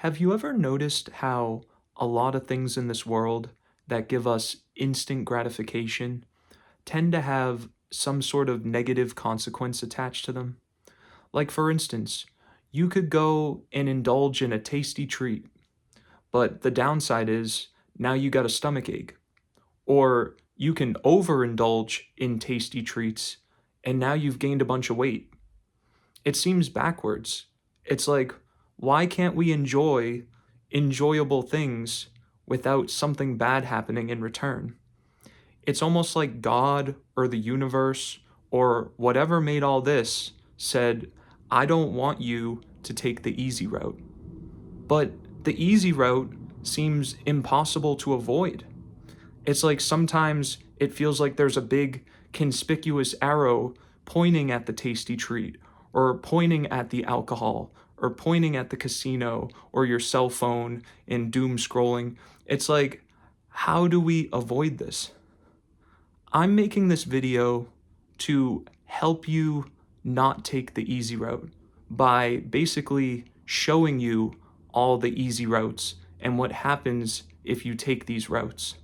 Have you ever noticed how a lot of things in this world that give us instant gratification tend to have some sort of negative consequence attached to them? Like, for instance, you could go and indulge in a tasty treat, but the downside is now you got a stomach ache. Or you can overindulge in tasty treats and now you've gained a bunch of weight. It seems backwards. It's like, why can't we enjoy enjoyable things without something bad happening in return? It's almost like God or the universe or whatever made all this said, I don't want you to take the easy route. But the easy route seems impossible to avoid. It's like sometimes it feels like there's a big conspicuous arrow pointing at the tasty treat, or pointing at the alcohol, or pointing at the casino, or your cell phone and doom scrolling. It's like, how do we avoid this? I'm making this video to help you not take the easy route by basically showing you all the easy routes and what happens if you take these routes.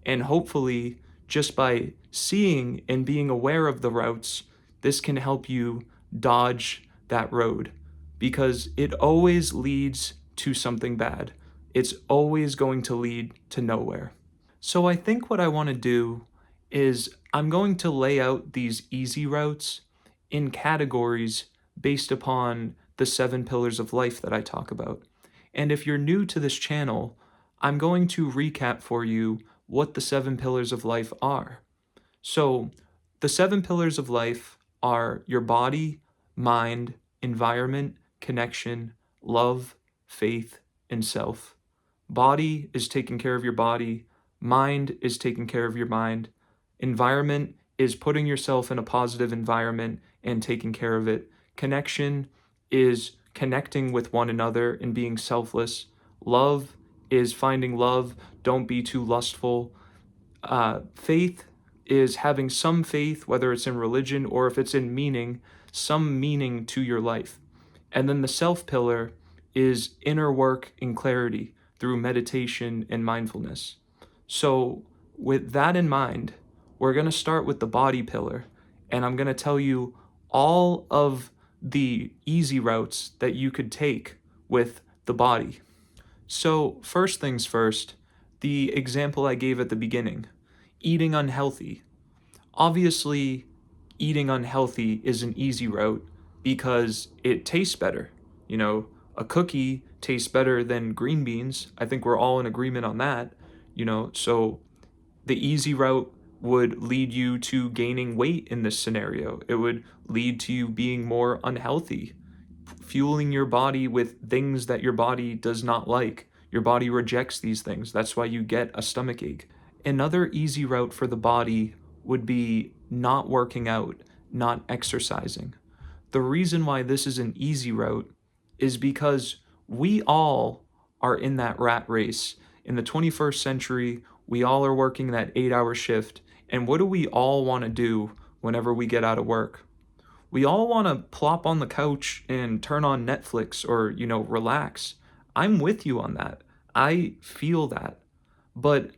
And hopefully, just by seeing and being aware of the routes, this can help you dodge that road because it always leads to something bad. It's always going to lead to nowhere. So I think what I want to do is I'm going to lay out these easy routes in categories based upon the 7 pillars of life that I talk about. And if you're new to this channel, I'm going to recap for you what the 7 pillars of life are. So, the 7 pillars of life are your body, mind, environment, connection, love, faith, and self. Body is taking care of your body, mind is taking care of your mind, environment is putting yourself in a positive environment and taking care of it. Connection is connecting with one another and being selfless. Love is finding love, don't be too lustful. Faith is having some faith, whether it's in religion or if it's in meaning, some meaning to your life. And then the self pillar is inner work and clarity through meditation and mindfulness. So, with that in mind, we're going to start with the body pillar, and I'm going to tell you all of the easy routes that you could take with the body. So, first things first, the example I gave at the beginning, eating unhealthy. Obviously, eating unhealthy is an easy route because it tastes better. You know, a cookie tastes better than green beans. I think we're all in agreement on that. So the easy route would lead you to gaining weight in this scenario. It would lead to you being more unhealthy, fueling your body with things that your body does not like. Your body rejects these things. That's why you get a stomach ache. Another easy route for the body would be not working out, not exercising. The reason why this is an easy route is because we all are in that rat race. In the 21st century, we all are working that 8-hour shift. And what do we all want to do whenever we get out of work? We all want to plop on the couch and turn on Netflix or, relax. I'm with you on that. I feel that. But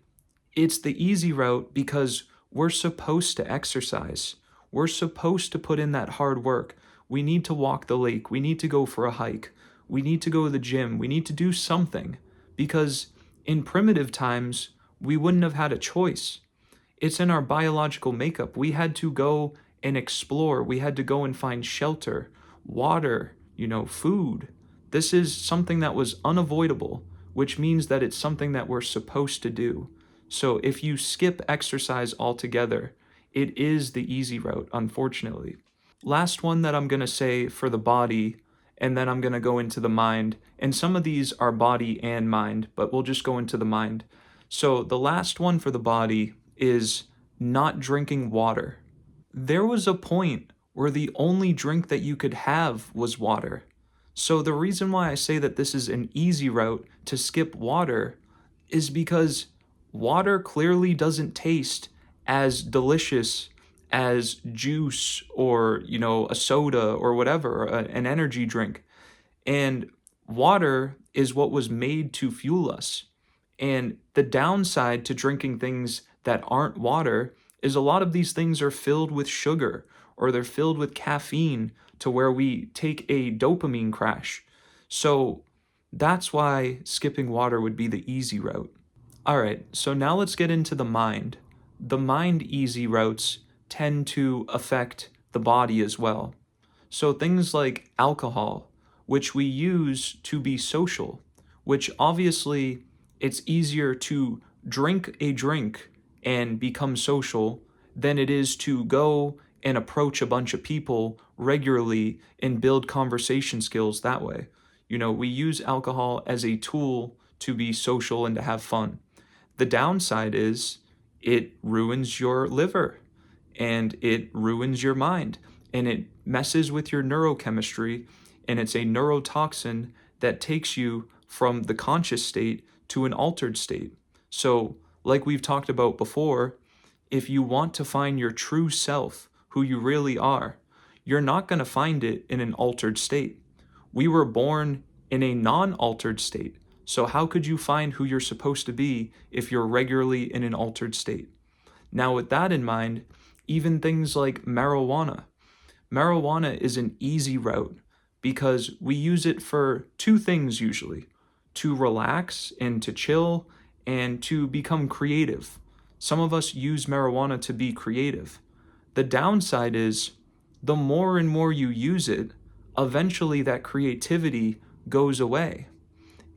it's the easy route because we're supposed to exercise. We're supposed to put in that hard work. We need to walk the lake. We need to go for a hike. We need to go to the gym. We need to do something because in primitive times, we wouldn't have had a choice. It's in our biological makeup. We had to go and explore. We had to go and find shelter, water, food. This is something that was unavoidable, which means that it's something that we're supposed to do. So if you skip exercise altogether, it is the easy route, unfortunately. Last one that I'm going to say for the body, and then I'm going to go into the mind. And some of these are body and mind, but we'll just go into the mind. So the last one for the body is not drinking water. There was a point where the only drink that you could have was water. So the reason why I say that this is an easy route to skip water is because water clearly doesn't taste as delicious as juice or, a soda or whatever, an energy drink. And water is what was made to fuel us. And the downside to drinking things that aren't water is a lot of these things are filled with sugar or they're filled with caffeine to where we take a dopamine crash. So that's why skipping water would be the easy route. All right, so now let's get into the mind. The mind easy routes tend to affect the body as well. So things like alcohol, which we use to be social, which obviously it's easier to drink a drink and become social than it is to go and approach a bunch of people regularly and build conversation skills that way. We use alcohol as a tool to be social and to have fun. The downside is it ruins your liver and it ruins your mind and it messes with your neurochemistry, and it's a neurotoxin that takes you from the conscious state to an altered state. So, like we've talked about before, if you want to find your true self, who you really are, you're not going to find it in an altered state. We were born in a non altered state. So, how could you find who you're supposed to be if you're regularly in an altered state? Now, with that in mind, even things like marijuana. Marijuana is an easy route because we use it for two things usually: to relax and to chill and to become creative. Some of us use marijuana to be creative. The downside is the more and more you use it, eventually that creativity goes away.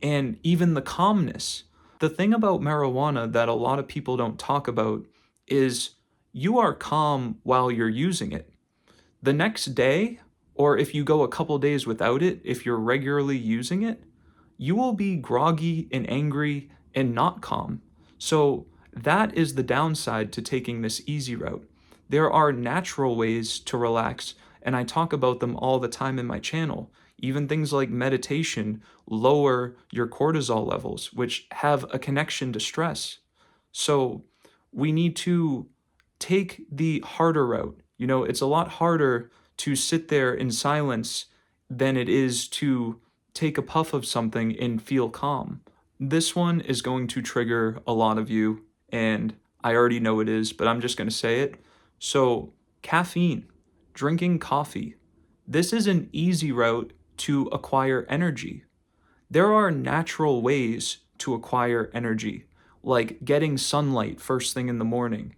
And even the calmness. The thing about marijuana that a lot of people don't talk about is you are calm while you're using it. The next day, or if you go a couple days without it, if you're regularly using it, you will be groggy and angry and not calm. So that is the downside to taking this easy route. There are natural ways to relax, and I talk about them all the time in my channel. Even things like meditation lower your cortisol levels, which have a connection to stress. So we need to take the harder route. It's a lot harder to sit there in silence than it is to take a puff of something and feel calm. This one is going to trigger a lot of you, and I already know it is, but I'm just going to say it. So, caffeine, drinking coffee, this is an easy route to acquire energy. There are natural ways to acquire energy, like getting sunlight first thing in the morning,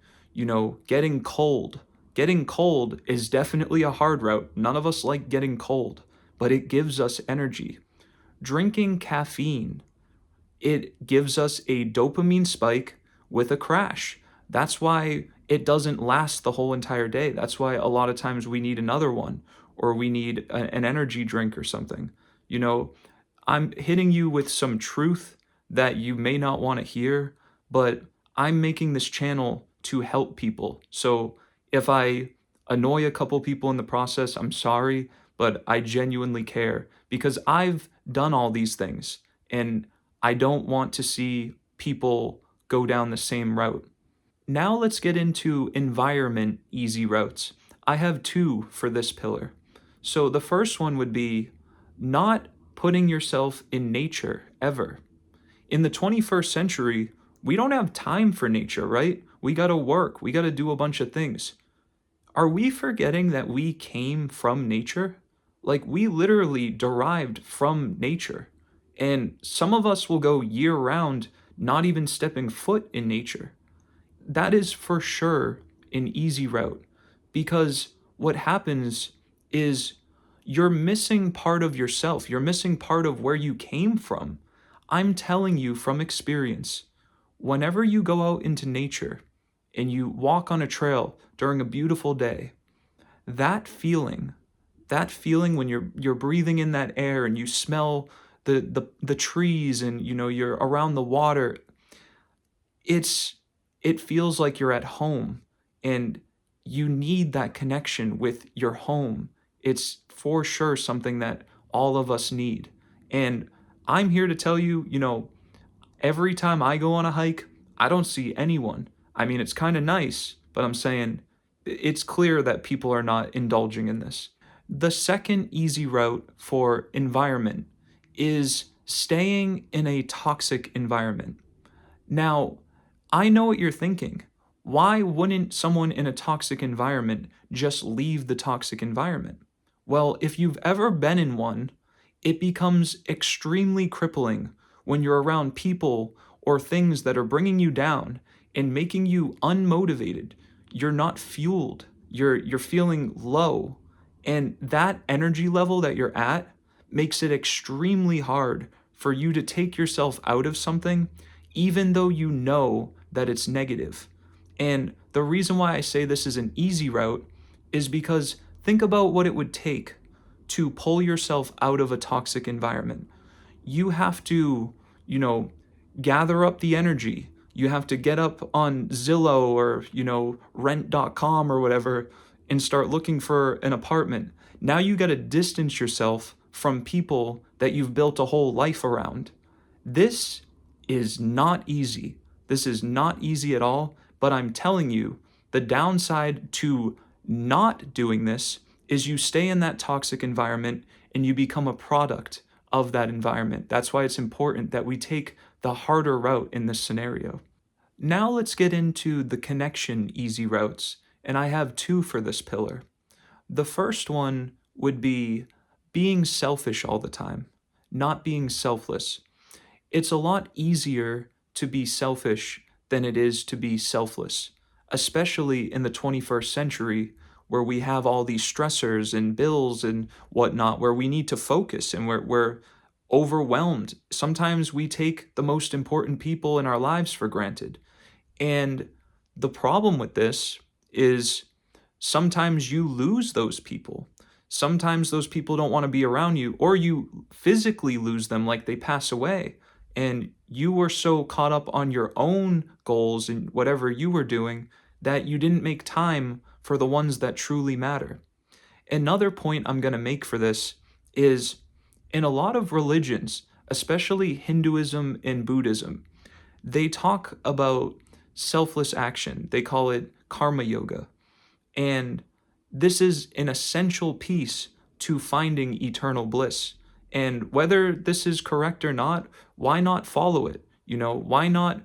getting cold. Getting cold is definitely a hard route. None of us like getting cold, but it gives us energy. Drinking caffeine, it gives us a dopamine spike with a crash. That's why it doesn't last the whole entire day. That's why a lot of times we need another one or we need an energy drink or something. You know, I'm hitting you with some truth that you may not want to hear, but I'm making this channel to help people. So if I annoy a couple people in the process, I'm sorry, but I genuinely care because I've done all these things and I don't want to see people go down the same route. Now let's get into environment easy routes. I have two for this pillar. So the first one would be not putting yourself in nature ever. In the 21st century, we don't have time for nature, right? We gotta work, we gotta do a bunch of things. Are we forgetting that we came from nature? Like, we literally derived from nature. And some of us will go year round not even stepping foot in nature. That is for sure an easy route because what happens is you're missing part of yourself. You're missing part of where you came from. I'm telling you from experience, whenever you go out into nature and you walk on a trail during a beautiful day, that feeling, that feeling when you're breathing in that air and you smell the trees and you're around the water, it's it feels like you're at home and you need that connection with your home. It's for sure something that all of us need. And I'm here to tell you, every time I go on a hike, I don't see anyone. I mean, it's kind of nice, but I'm saying it's clear that people are not indulging in this. The second easy route for environment is staying in a toxic environment. Now, I know what you're thinking. Why wouldn't someone in a toxic environment just leave the toxic environment? Well, if you've ever been in one, it becomes extremely crippling when you're around people or things that are bringing you down and making you unmotivated. You're not fueled. You're feeling low. And that energy level that you're at makes it extremely hard for you to take yourself out of something even though you know that it's negative. And the reason why I say this is an easy route is because think about what it would take to pull yourself out of a toxic environment. You have to, you know, gather up the energy. You have to get up on Zillow or, rent.com or whatever and start looking for an apartment. Now you got to distance yourself from people that you've built a whole life around. This is not easy. This is not easy at all, but I'm telling you, the downside to not doing this is you stay in that toxic environment and you become a product of that environment. That's why it's important that we take the harder route in this scenario. Now let's get into the connection easy routes, and I have two for this pillar. The first one would be being selfish all the time, not being selfless. It's a lot easier to be selfish than it is to be selfless, especially in the 21st century where we have all these stressors and bills and whatnot, where we need to focus and we're overwhelmed. Sometimes we take the most important people in our lives for granted. And the problem with this is sometimes you lose those people. Sometimes those people don't want to be around you, or you physically lose them, like they pass away. And you were so caught up on your own goals and whatever you were doing that you didn't make time for the ones that truly matter. Another point I'm going to make for this is in a lot of religions, especially Hinduism and Buddhism, they talk about selfless action. They call it karma yoga. And this is an essential piece to finding eternal bliss. And whether this is correct or not, why not follow it? Why not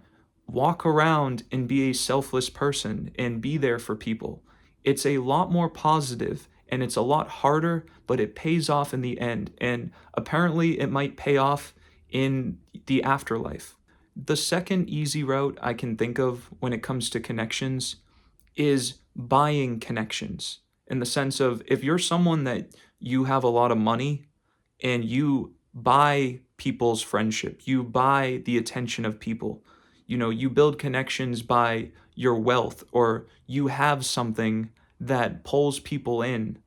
walk around and be a selfless person and be there for people? It's a lot more positive and it's a lot harder, but it pays off in the end. And apparently, it might pay off in the afterlife. The second easy route I can think of when it comes to connections is buying connections, in the sense of if you're someone that you have a lot of money and you buy people's friendship, you buy the attention of people, you build connections by your wealth, or you have something that pulls people in.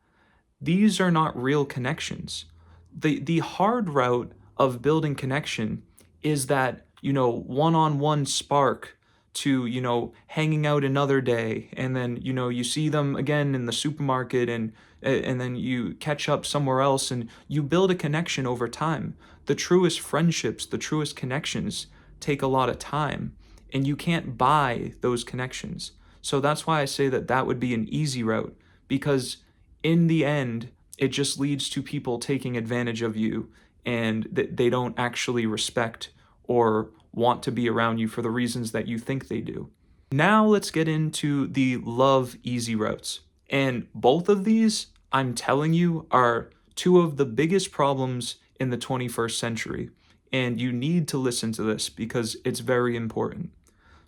These are not real connections. The hard route of building connection is that, one-on-one spark to, hanging out another day, and then, you see them again in the supermarket, and then you catch up somewhere else and you build a connection over time. The truest friendships, the truest connections take a lot of time, and you can't buy those connections. So that's why I say that that would be an easy route, because in the end, it just leads to people taking advantage of you, and they don't actually respect or want to be around you for the reasons that you think they do. Now let's get into the love easy routes. And both of these, I'm telling you, are two of the biggest problems in the 21st century. And you need to listen to this because it's very important.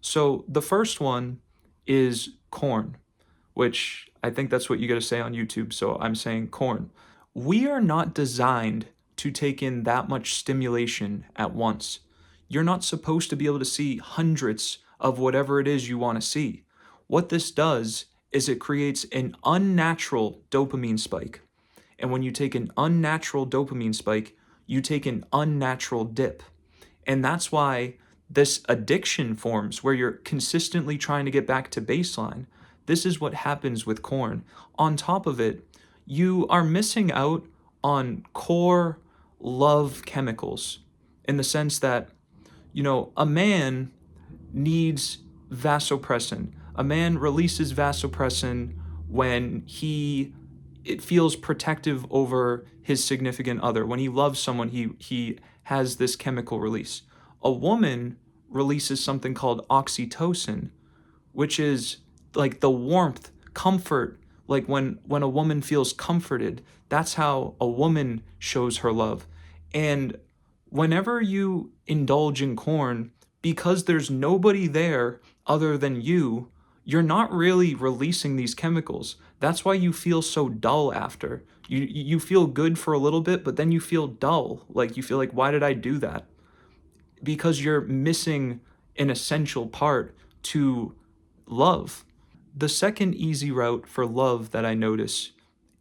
So the first one is corn, which I think that's what you got to say on YouTube. So I'm saying corn. We are not designed to take in that much stimulation at once. You're not supposed to be able to see hundreds of whatever it is you want to see. What this does is it creates an unnatural dopamine spike. And when you take an unnatural dopamine spike, you take an unnatural dip. And that's why this addiction forms, where you're consistently trying to get back to baseline. This is what happens with corn. On top of it, you are missing out on core love chemicals, in the sense that, a man needs vasopressin. A man releases vasopressin when he it feels protective over his significant other. When he loves someone, he has this chemical release. A woman releases something called oxytocin, which is like the warmth, comfort. Like when a woman feels comforted, that's how a woman shows her love. And whenever you indulge in corn, because there's nobody there other than you, you're not really releasing these chemicals. That's why you feel so dull after. You feel good for a little bit, but then you feel dull. Like you feel like, why did I do that? Because you're missing an essential part to love. The second easy route for love that I notice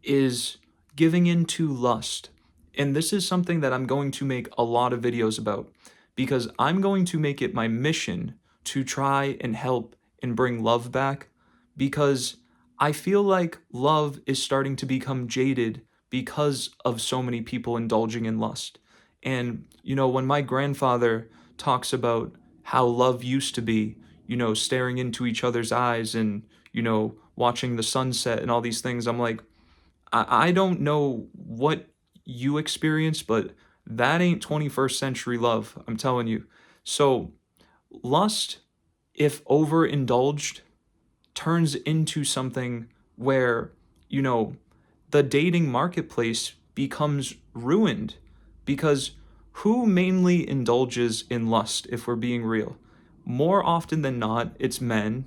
is giving into lust. And this is something that I'm going to make a lot of videos about because I'm going to make it my mission to try and help and bring love back because I feel like love is starting to become jaded because of so many people indulging in lust. And, when my grandfather talks about how love used to be, staring into each other's eyes and, watching the sunset and all these things, I'm like, I don't know what you experience, but that ain't 21st century love, I'm telling you. So, lust, if overindulged, turns into something where, you know, the dating marketplace becomes ruined because who mainly indulges in lust, if we're being real? More often than not, it's men,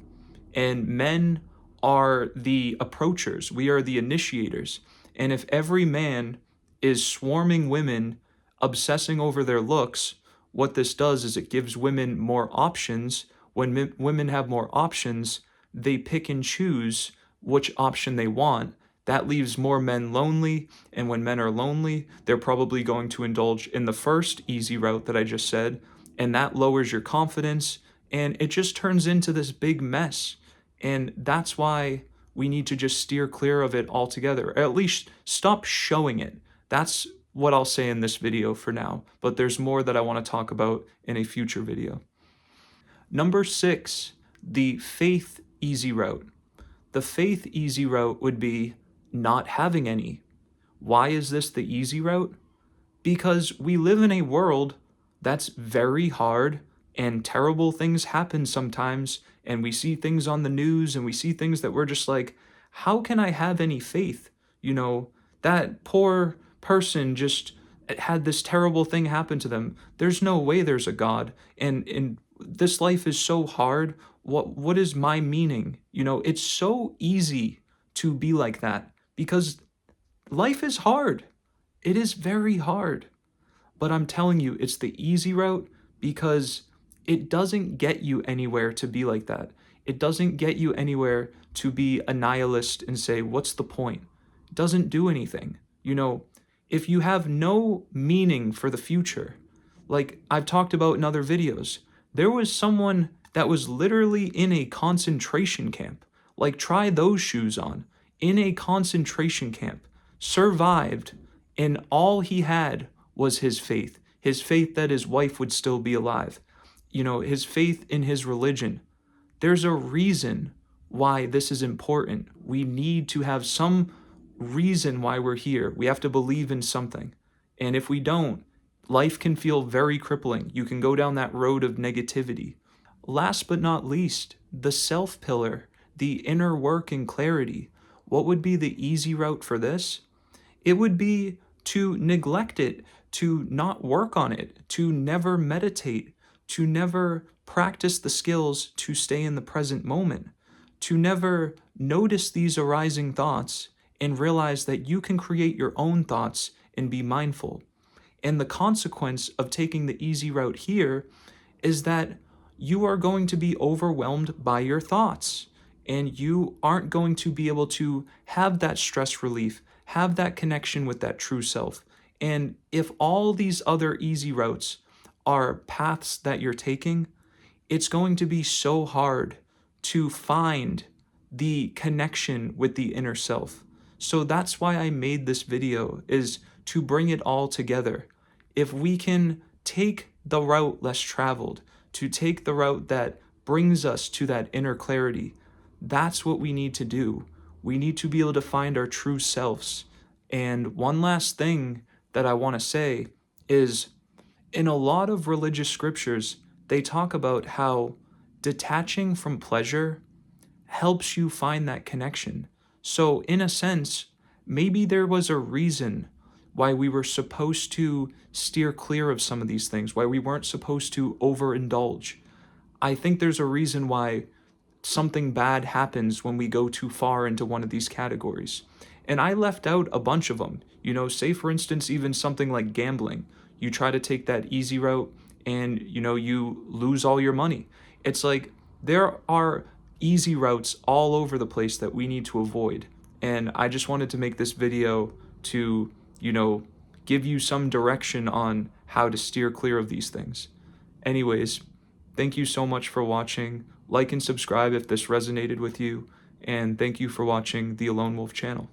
and men are the approachers. We are the initiators. And if every man is swarming women, obsessing over their looks, what this does is it gives women more options. When women have more options, they pick and choose which option they want. That leaves more men lonely, and when men are lonely, they're probably going to indulge in the first easy route that I just said, and that lowers your confidence, and it just turns into this big mess. And that's why we need to just steer clear of it altogether, or at least stop showing it. That's what I'll say in this video for now, but there's more that I want to talk about in a future video. Number 6, the faith easy route. The faith easy route would be not having any. Why is this the easy route? Because we live in a world that's very hard and terrible things happen sometimes, and we see things on the news and we see things that we're just like, how can I have any faith? That poor person just had this terrible thing happen to them. There's no way there's a God. And this life is so hard. What is my meaning? It's so easy to be like that because life is hard. It is very hard. But I'm telling you, it's the easy route because it doesn't get you anywhere to be like that. It doesn't get you anywhere to be a nihilist and say, what's the point? It doesn't do anything. If you have no meaning for the future, like I've talked about in other videos, there was someone that was literally in a concentration camp. Like, try those shoes on. In a concentration camp, survived, and all he had was his faith that his wife would still be alive, his faith in his religion. There's a reason why this is important. We need to have some reason why we're here. We have to believe in something. And if we don't, life can feel very crippling. You can go down that road of negativity. Last but not least, the self pillar, the inner work and clarity. What would be the easy route for this? It would be to neglect it, to not work on it, to never meditate, to never practice the skills to stay in the present moment, to never notice these arising thoughts and realize that you can create your own thoughts and be mindful. And the consequence of taking the easy route here is that you are going to be overwhelmed by your thoughts and you aren't going to be able to have that stress relief, have that connection with that true self. And if all these other easy routes are paths that you're taking, it's going to be so hard to find the connection with the inner self. So that's why I made this video, is to bring it all together. If we can take the route less traveled, to take the route that brings us to that inner clarity, that's what we need to do. We need to be able to find our true selves. And one last thing that I want to say is, in a lot of religious scriptures, they talk about how detaching from pleasure helps you find that connection. So, in a sense, maybe there was a reason why we were supposed to steer clear of some of these things, why we weren't supposed to overindulge. I think there's a reason why something bad happens when we go too far into one of these categories. And I left out a bunch of them. Say for instance, even something like gambling. You try to take that easy route and, you lose all your money. It's like there are easy routes all over the place that we need to avoid. And I just wanted to make this video to, give you some direction on how to steer clear of these things. Anyways, thank you so much for watching. Like and subscribe if this resonated with you, and thank you for watching the Alone Wolf channel.